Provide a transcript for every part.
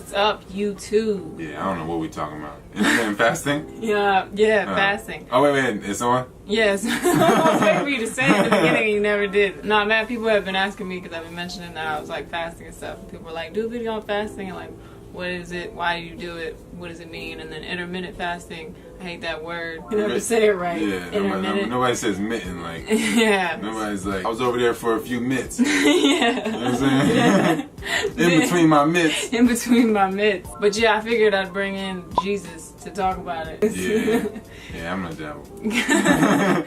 What's up, YouTube? Yeah, I don't know what we talking about. Intermittent fasting? Yeah, fasting. Oh, wait, it's on? Yes. I was waiting for you to say it in the beginning and you never did. No, man, people have been asking me because I've been mentioning that I was like fasting and stuff. People were like, do a video on fasting and like, what is it? Why do you do it? What does it mean? And then intermittent fasting, I hate that word. You never say it right. Yeah, nobody says mitten. Like, yeah. Nobody's like, I was over there for a few mitts. yeah. You know what I'm saying? Yeah. In between my mitts. In between my mitts. But yeah, I figured I'd bring in Jesus to talk about it. Yeah, I'm the devil.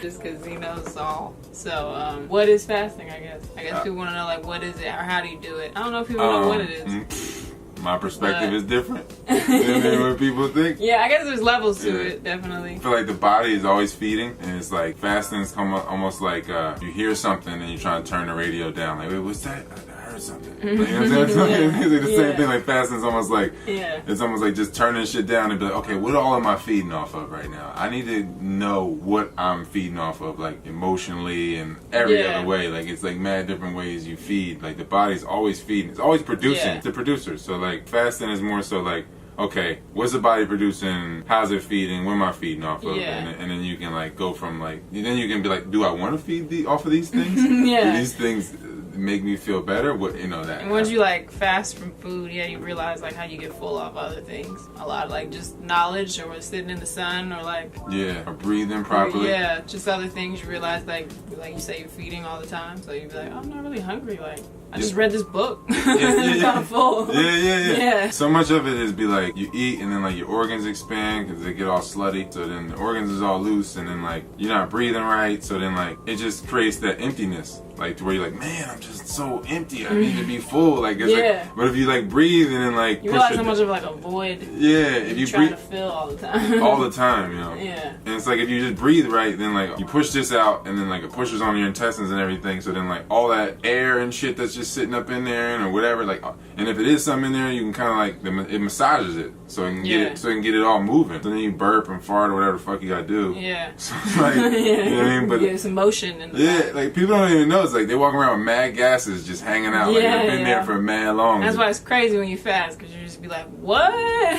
Just because he knows all. So, what is fasting, I guess? People want to know, like, what is it or how do you do it? I don't know if people know what it is. My perspective is different than what people think. Yeah, I guess there's levels to it, definitely. I feel like the body is always feeding, and it's like fasting's almost like you hear something and you're trying to turn the radio down. Like, wait, what's that? I heard something. Like, you know what I'm saying? It's like the same thing. Like fasting's almost like it's almost like just turning shit down and be like, okay, what all am I feeding off of right now? I need to know what I'm feeding off of, like emotionally and every other way. Like it's like mad different ways you feed. Like the body's always feeding. It's always producing. It's a producer. So like fasting is more so like, okay, what's the body producing? How's it feeding? What am I feeding off of? And then you can like go from like, then you can be like, do I want to feed off of these things? Do these things make me feel better? What, you know, that. And once you like fast from food, you realize like how you get full off other things. A lot of like just knowledge or sitting in the sun or like. Yeah, or breathing properly. Yeah, just other things you realize like you say you're feeding all the time. So you'd be like, oh, I'm not really hungry. Like, I just read this book. I'm full. Yeah. So much of it is be like you eat and then like your organs expand because they get all slutty. So then the organs is all loose and then like you're not breathing right. So then like it just creates that emptiness. Like to where you're like, man, I'm just so empty. I need to be full. Like, it's like, but if you like breathe and then like you realize how much of like a void. Yeah, if you trying breathe to fill all the time. all the time, you know. Yeah. And it's like if you just breathe right, then like you push this out and then like it pushes on your intestines and everything. So then like all that air and shit that's just sitting up in there or whatever, like, and if it is something in there, you can kind of like it massages it so it can get it, so it can get it all moving. So then you burp and fart or whatever the fuck you gotta do. Yeah. So it's like, you know what I mean? But there's some motion in the body. Like people don't even know. It's like they walk around with mad gases just hanging out. Like they've been there for mad long. That's why it's crazy when you fast because you just be like, what?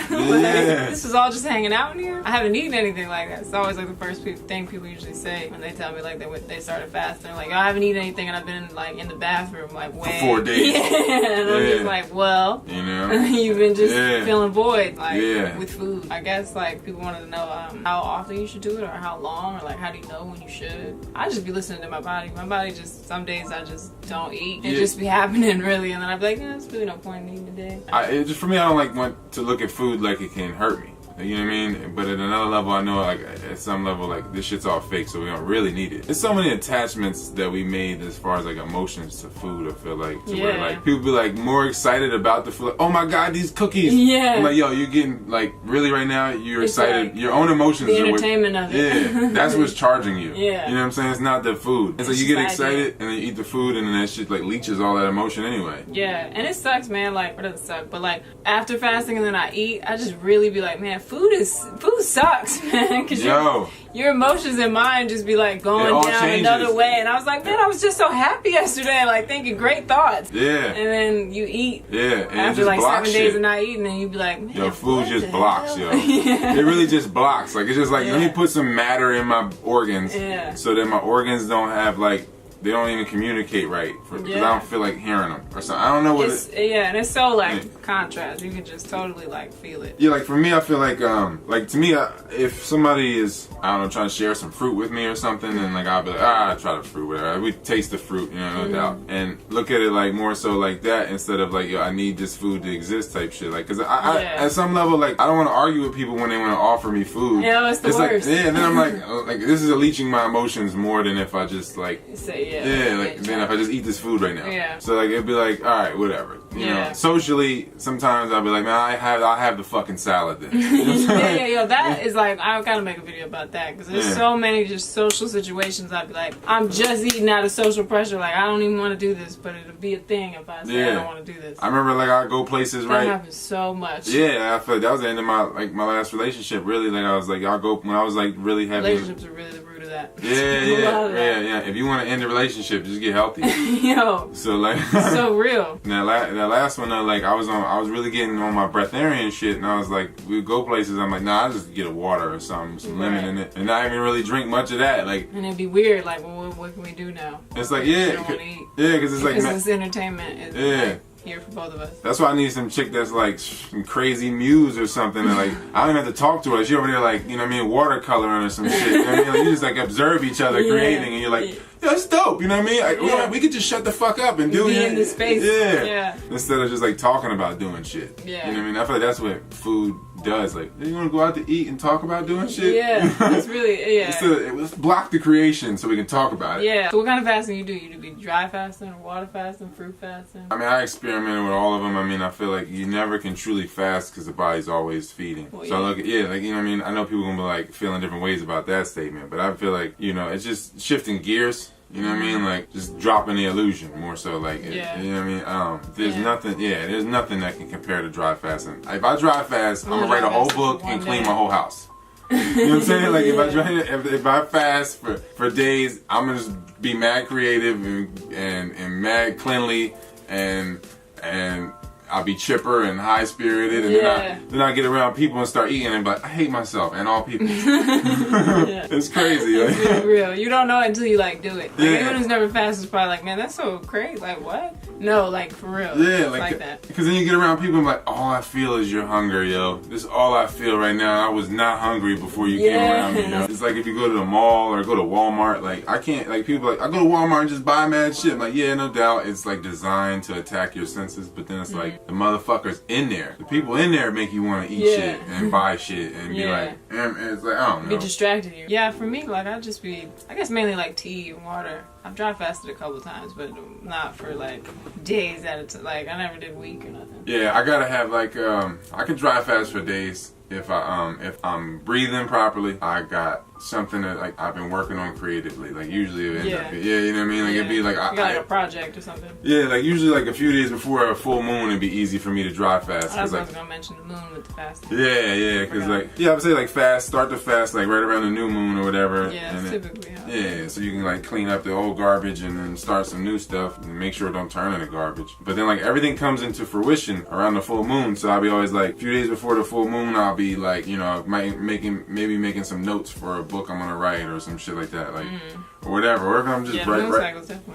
This is all just hanging out in here? I haven't eaten anything like that. It's always like the first thing people usually say when they tell me like they started fasting. They're like, I haven't eaten anything and I've been like in the bathroom like way. For 4 days. And I'm just like, well, you know, you've been just feeling void like with food. I guess like people wanted to know how often you should do it or how long or like how do you know when you should. I just be listening to my body. My body just, some days I just don't eat. It just be happening really and then I'd be like, there's really no point in eating today. Just for me, I don't like want to look at food like it can hurt me. You know what I mean? But at another level, I know like at some level, like this shit's all fake, so we don't really need it. There's so many attachments that we made as far as like emotions to food. I feel like to where like people be like more excited about the food. Like, oh my god, these cookies! Yeah. I'm like, yo, you're getting like really right now. You're excited. Like, your own emotions. The entertainment of it. Yeah, that's what's charging you. Yeah. You know what I'm saying? It's not the food. It's like you get excited and then you eat the food and then that shit like leaches all that emotion anyway. Yeah, and it sucks, man. Like, it doesn't suck, but like after fasting and then I eat, I just really be like, man, food sucks, man, because your emotions and mind just be like going down another way. And I was like, man, I was just so happy yesterday, like thinking great thoughts. Yeah. And then you eat. Yeah. And after like 7 days of not eating, then you be like, man, yo, food just blocks, yo. It really just blocks. Like it's just like let me put some matter in my organs, so that my organs don't have like. They don't even communicate right because I don't feel like hearing them or something. I don't know what and it's so like contrast. You can just totally like feel it. Yeah, like for me, I feel like to me, if somebody is trying to share some fruit with me or something, and like I'll be like, I try the fruit, whatever. We taste the fruit, you know, no doubt, and look at it like more so like that instead of like, yo, I need this food to exist type shit. Like, cause I at some level, like I don't want to argue with people when they want to offer me food. Yeah, it's the worst. Like, and then I'm like this is leeching my emotions more than if I just like say like then if I just eat this food right now. Yeah. So like it'd be like, all right, whatever. You know, socially, sometimes I'll be like, man, I'll have the fucking salad then. That is like, I gotta make a video about that because there's so many just social situations. I'd be like, I'm just eating out of social pressure. Like I don't even want to do this, but it'll be a thing if I say I don't want to do this. I remember like I go places that happens so much. Yeah, I feel like that was the end of my last relationship. Really, like I was like, I'll go when I was like really having relationships are really the root of that. Yeah. If you want to end a relationship, just get healthy. Yo. So like. So real. Now that last one though, like I was really getting on my breatharian shit, and I was like, we would go places. I'm like, nah, I just get a water or something, some lemon in it, and not even really drink much of that. Like. And it'd be weird. Like, well, what can we do now? It's like because it's like this entertainment is like here for both of us. That's why I need some chick that's like some crazy muse or something, and like I don't even have to talk to her. She over there like, you know what I mean, watercoloring or some shit. You know what I mean? Like, you just like observe each other creating, and you're like, yeah, it's dope. You know what I mean? Like, we could just shut the fuck up and do it in the space. Yeah. Instead of just like talking about doing shit. Yeah. You know what I mean? I feel like that's what food does. Like, you want to go out to eat and talk about doing shit? Yeah. It's really Let's block the creation so we can talk about it. Yeah. So what kind of fasting you do? You do dry fasting, or water fasting, fruit fasting? I mean, I experimented with all of them. I mean, I feel like you never can truly fast because the body's always feeding. Well, so I look at, like, you know what I mean? I know people are going to be like feeling different ways about that statement, but I feel like, you know, it's just shifting gears. You know what I mean? Like, just dropping the illusion more so. Like, you know what I mean? There's nothing, there's nothing that can compare to dry fasting. If I dry fast, I'm going to write a whole book and clean my whole house. You know what I'm saying? Like, if I fast for days, I'm going to just be mad creative and mad cleanly and I'll be chipper and high spirited, and then I get around people and start eating and be like, I hate myself and all people. It's crazy. It's really real. You don't know it until you like do it. Like, anyone who's never fasted is probably like, man, that's so crazy. Like, what? No, like for real. Yeah, it's like that. Because then you get around people and like, all I feel is your hunger, yo. This is all I feel right now. I was not hungry before you came around me. You know? It's like if you go to the mall or go to Walmart, like I can't, like people are like, I go to Walmart and just buy mad shit. I'm like, yeah, no doubt. It's like designed to attack your senses, but then it's like the motherfuckers in there. The people in there make you want to eat shit and buy shit and be like, and it's like, I don't know. Be distracted you. Yeah, for me, like I'd just be, I guess mainly like tea and water. I've dry fasted a couple times, but not for like days at a time. Like I never did a week or nothing. Yeah, I gotta have like I can dry fast for days if I'm breathing properly. I got something that like I've been working on creatively. Like usually it ends up, you know what I mean? Like it'd be like you got like a project or something. Yeah, like usually like a few days before a full moon it'd be easy for me to dry fast. I was gonna mention the moon with the fasting. Yeah, because like I would say like start to fast like right around the new moon or whatever. Yeah, and typically. So you can like clean up the old garbage and then start some new stuff and make sure it don't turn into garbage. But then like everything comes into fruition around the full moon, so I'll be always like a few days before the full moon I'll be like, you know, maybe making some notes for a book I'm gonna write or some shit like that, like or whatever. Or if I'm just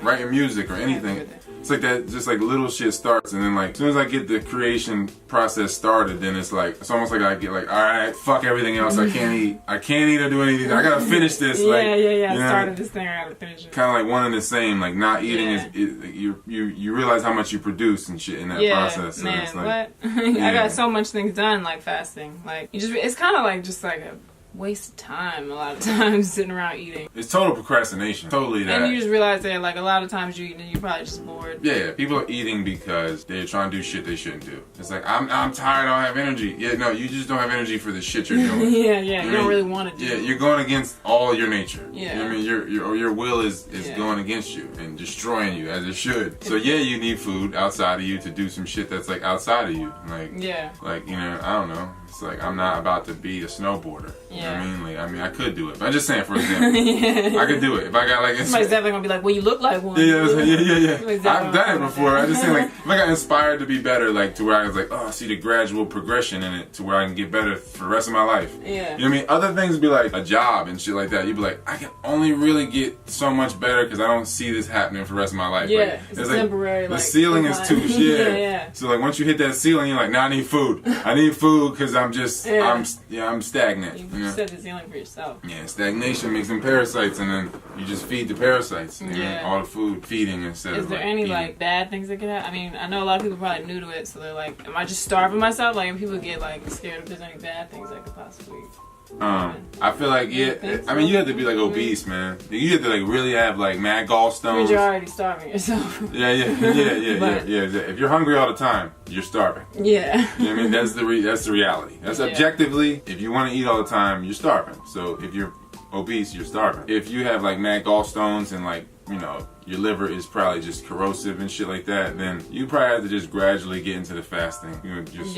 writing music or anything. It's like that, just like little shit starts, and then like as soon as I get the creation process started, then it's almost like I get like, all right, fuck everything else. I can't eat or do anything. I gotta finish this. You know, started this thing, I gotta finish it. Kind of like one and the same. Like not eating is you realize how much you produce and shit in that process. So man, it's like, I got so much things done like fasting. Like it's kind of like just like a waste of time a lot of times sitting around eating. It's total procrastination. Totally that. And you just realize that like a lot of times you eat and you're probably just bored. Yeah, people are eating because they're trying to do shit they shouldn't do. It's like, I'm tired, I don't have energy. Yeah, no, you just don't have energy for the shit you're doing. You don't really want to do it. Yeah, you're going against all your nature. Yeah. You know what I mean? Your will is going against you and destroying you as it should. So yeah, you need food outside of you to do some shit that's like outside of you. Like, like, you know, I don't know. It's like I'm not about to be a snowboarder. You know what I mean? Like, I mean, I could do it, but I'm just saying, for example, I could do it if I got like. Somebody's definitely gonna be like, "Well, you look like one." Yeah. I've done it before. I just saying, like, if I got inspired to be better, like to where I was like, oh, I see the gradual progression in it to where I can get better for the rest of my life. Yeah. You know what I mean? Other things would be like a job and shit like that. You'd be like, I can only really get so much better because I don't see this happening for the rest of my life. Yeah, like, it's like temporary. The ceiling is too. Yeah. So like once you hit that ceiling, you're like, now I need food. I need food because I'm just I'm stagnant. You set the ceiling for yourself. Yeah, stagnation makes them parasites, and then you just feed the parasites. You know, all the food feeding instead of. Is there like, any eating. like bad things that could happen? I mean, I know a lot of people are probably new to it, so they're like, am I just starving myself? Like, and people get like scared if there's any bad things that could possibly. I feel like I mean, you have to be like obese, man. You have to like really have like mad gallstones. You're already starving yourself. Yeah. If you're hungry all the time, you're starving. Yeah. You know what I mean? That's the reality. That's objectively, if you want to eat all the time, you're starving. So if you're obese, you're starving. If you have like mad gallstones and like, you know, your liver is probably just corrosive and shit like that, then you probably have to just gradually get into the fasting. You know, just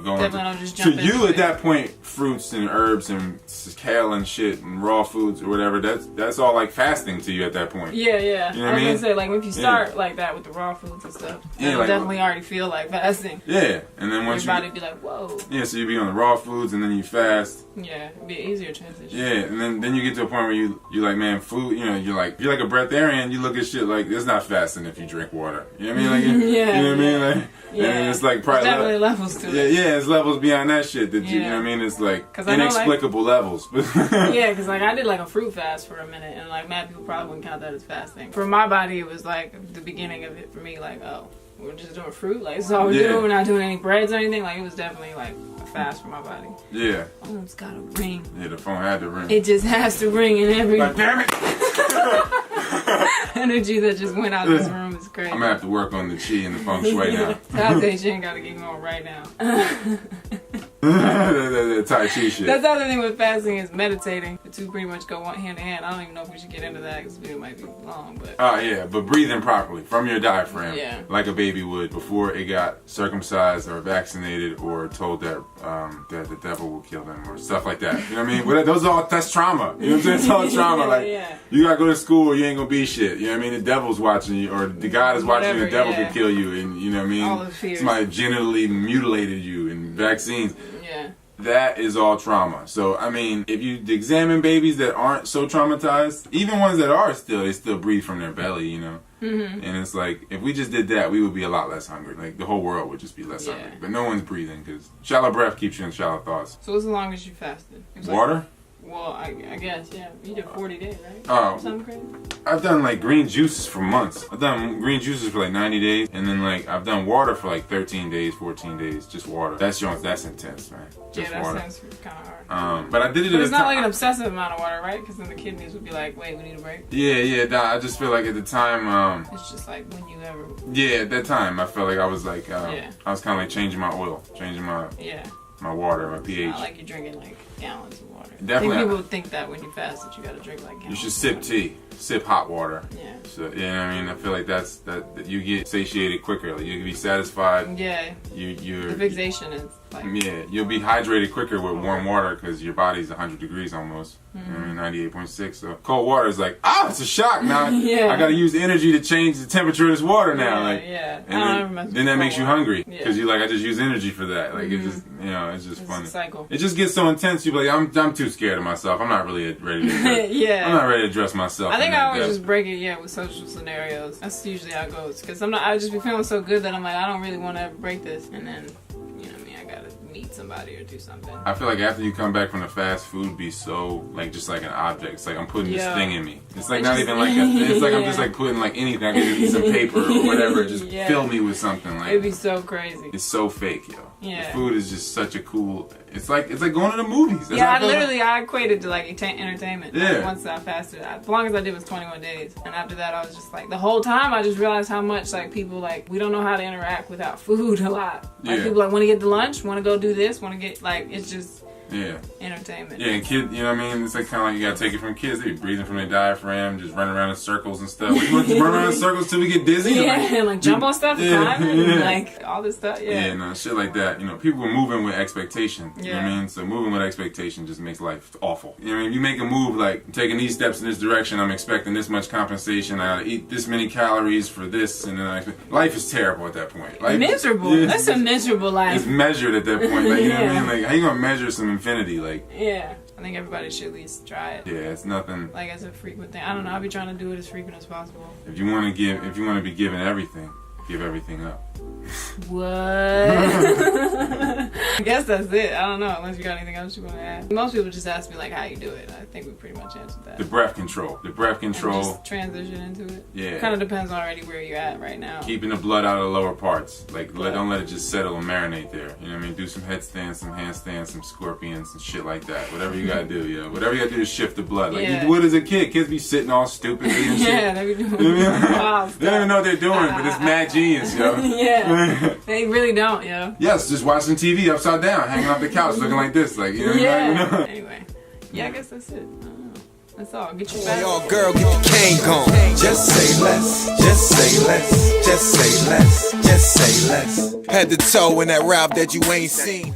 going to you at that point, fruits and herbs and kale and shit and raw foods or whatever. That's all like fasting to you at that point. Yeah, yeah. You know what I mean? I was gonna say, like, if you start like that with the raw foods and stuff, it'll definitely already feel like fasting. Yeah, and then once your body be like, whoa. Yeah, so you be on the raw foods and then you fast. Yeah, it'd be an easier transition. Yeah, and then you get to a point where you're like, man, food. You know, you're like a breatharian. You look at shit like it's not fasting if you drink water. You know what I mean? Like, you know what I mean? Like, and it's like probably definitely levels to it. Yeah, it's levels beyond that shit. That you know what I mean? It's like inexplicable levels. Yeah, because like I did like a fruit fast for a minute, and like mad people probably wouldn't count that as fasting. For my body, it was like the beginning of it for me. Like, oh, we're just doing fruit. Like, that's all we're doing. We're not doing any breads or anything. Like, it was definitely like a fast for my body. Yeah. Phone's got to ring. Yeah, the phone had to ring. It just has to ring in every. Like, damn it. Energy that just went out this room is crazy. I'm gonna have to work on the chi and the feng shui now. South Asian gotta get going right now. the Tai Chi shit. That's the other thing with fasting is meditating. The two pretty much go hand in hand. I don't even know if we should get into that because the video might be long, but. Oh yeah, but breathing properly from your diaphragm, like a baby would before it got circumcised or vaccinated or told that that the devil will kill them or stuff like that. You know what I mean? But that's trauma. You know what I'm saying? It's all trauma. Like you gotta go to school or you ain't gonna be shit. You know what I mean? The devil's watching you or the God is watching you. The devil could kill you, and you know what I mean? All the fears. Somebody genitally mutilated you and vaccines. Yeah. That is all trauma. So, I mean, if you examine babies that aren't so traumatized, even ones that are they still breathe from their belly, you know? Mm-hmm. And it's like, if we just did that, we would be a lot less hungry. Like, the whole world would just be less hungry. But no one's breathing because shallow breath keeps you in shallow thoughts. So, what's the longest you fasted? Water? Well, I guess, yeah. You did 40 days, right? Oh. Something crazy? I've done like green juices for months. I've done green juices for like 90 days. And then like I've done water for like 13 days, 14 days. Just water. That's intense, man. Just that water. sounds kind of hard. But I did it But it's not like an obsessive amount of water, right? Because then the kidneys would be like, wait, we need a break. Yeah. I just feel like at the time... it's just like when you ever... Yeah, at that time I felt like I was like... I was kind of like changing my oil. Changing my... My water, my pH. It's not like you're drinking like gallons of water. Definitely. I think people think that when you fast that you gotta drink like gallons. You should sip tea. Sip hot water. Yeah. So, you know what I mean? I feel like that you get satiated quicker. Like, you can be satisfied. Yeah. The fixation is like... Yeah, you'll be hydrated quicker with warm water because your body's 100 degrees almost. Mm-hmm. You know what I mean? 98.6. So cold water is like, it's a shock. Now I gotta use energy to change the temperature of this water now. And then that makes you hungry because you're like, I just use energy for that. Like, it just, it's just funny. It's a cycle. It just gets so intense. You're like, I'm too scared of myself. I'm not really ready to I'm not ready to dress myself. I think I always just break it, with social scenarios. That's usually how it goes. Because I just be feeling so good that I'm like, I don't really want to ever break this. And then, you know what I mean, I gotta meet somebody or do something. I feel like after you come back from the fast food, be so, like, just like an object. It's like I'm putting this thing in me. It's like not even like it's like I'm just like putting like anything. I can just use some paper or whatever. Just fill me with something. Like, it'd be so crazy. It's so fake, yo. Yeah. The food is just such a cool... It's like going to the movies. That's I equated to like entertainment. Yeah. Like, once I fasted, the longest I did was 21 days, and after that I was just like the whole time I just realized how much like people like we don't know how to interact without food a lot. Like people like want to get to lunch, want to go do this, want to get like it's just. Entertainment. Yeah, and kid, you know what I mean? It's like kind of like you gotta take it from kids. They be breathing from their diaphragm, just running around in circles and stuff. Like, you want to run around in circles till we get dizzy? Yeah, like jump on stuff, climb it, like all this stuff. Yeah, no, shit like that. You know, people are moving with expectation. You know what I mean? So moving with expectation just makes life awful. You know what I mean? You make a move like, I'm taking these steps in this direction, I'm expecting this much compensation, I gotta eat this many calories for this, and then life is terrible at that point. Life miserable. That's a miserable life. It's measured at that point. Like, you know what I mean? Like, how you gonna measure some infinity? Like, I think everybody should at least try it. Yeah, it's nothing. Like as a frequent thing. I don't know. I'll be trying to do it as frequent as possible. If you want to be given everything, give everything up. What? I guess that's it. I don't know. Unless you got anything else you want to add. Most people just ask me like how you do it. I think we pretty much answered that. The breath control. And just transition into it. Yeah. Kind of depends already where you're at right now. Keeping the blood out of the lower parts. Like don't let it just settle and marinate there. You know what I mean? Do some headstands, some handstands, some scorpions, and shit like that. Whatever you gotta do, yo. Whatever you gotta do to shift the blood. Like you do it as a kid. Kids be sitting all stupidly and shit. Yeah, they be doing wild stuff. They don't even know what they're doing, but it's mad genius, yo. Yeah. They really don't, yo. Yes, just watching TV upside down, hanging off the couch, looking like this, like, you know. Anyway, I guess that's it. I don't know. That's all. Get your fast. Yo, girl, get the cane gone. Just say less, just say less, just say less, just say less. Head to toe in that route that you ain't seen.